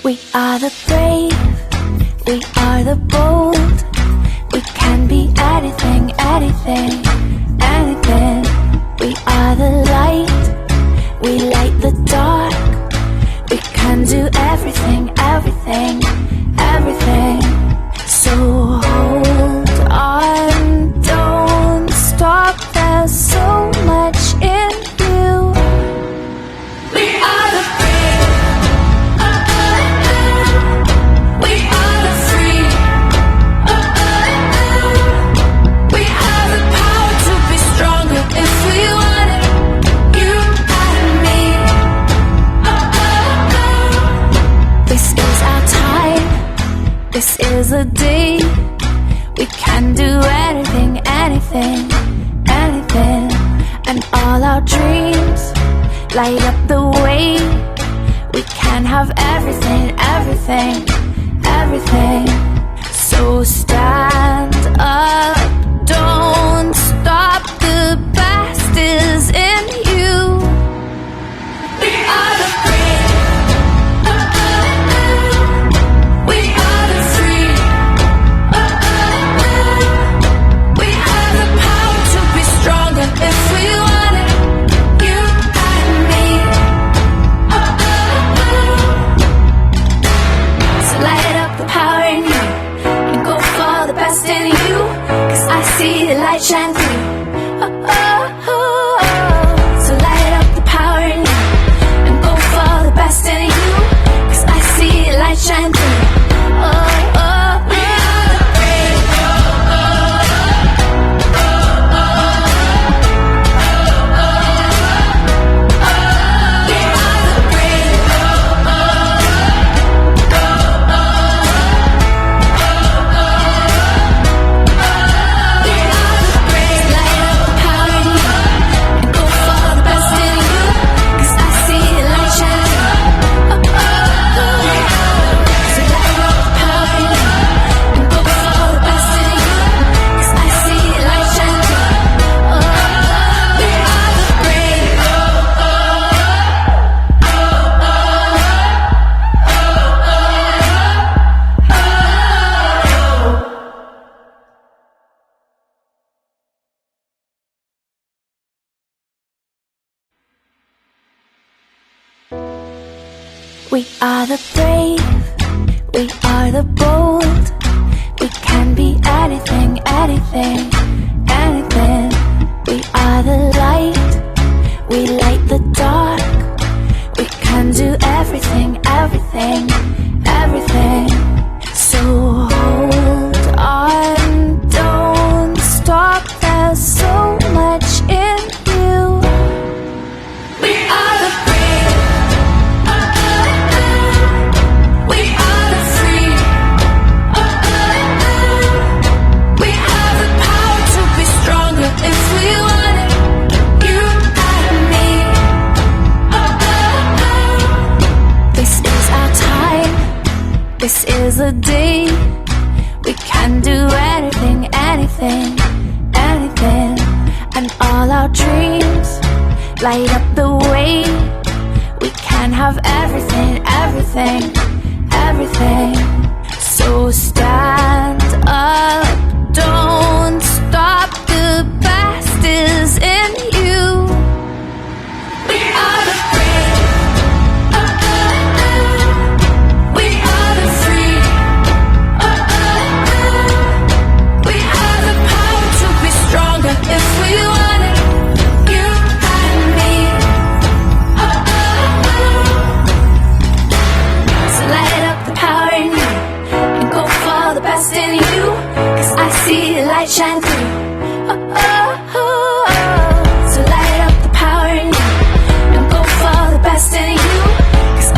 We are the brave, we are the bold. We can be anything, anything, anything. We are the light, we light the dark. We can do everything, everything, everything. So hold on, don't stop, there's so much in you. We are the brave, we are the free, we have the power to be stronger if we want it, you and me. This is our time, this is the day. We can do anything, anything, anything. And all our dreams light up the way. We can have everything, everything, everything. So stand up, don't stop, the best is in you. We are the brave, we are the free, we have the power to be stronger if we want it, you and me. So light up the power in you and go for the best in you, 'cause I see the light shine through. So light up the power in you and go for the best in you, 'cause I see the light shine through. We are the brave, we are the brave, we are the brave. Light up the power in you and go for the best in you, 'cause I see the light shine through. So light up the power in you and go for the best in you, 'cause I see the light shine through. We are the brave. We are the brave, we are the bold. We can be anything, anything, anything. We are the light, we light the dark. We can do everything, everything, everything. So hold on, don't stop, there's so much in you. We are the brave, we are the free, we have the power to be stronger if we want it, you and me. This is our time, this is the day. We can do anything, anything, anything. And all our dreams light up the way. We can have everything, everything, everything. So stand up, don't stop, the best is in you. We are the brave, we are the free, we have the power to be stronger if we want it, you and me. So light up the power in you and go for the best in you, 'cause I see the light shine through.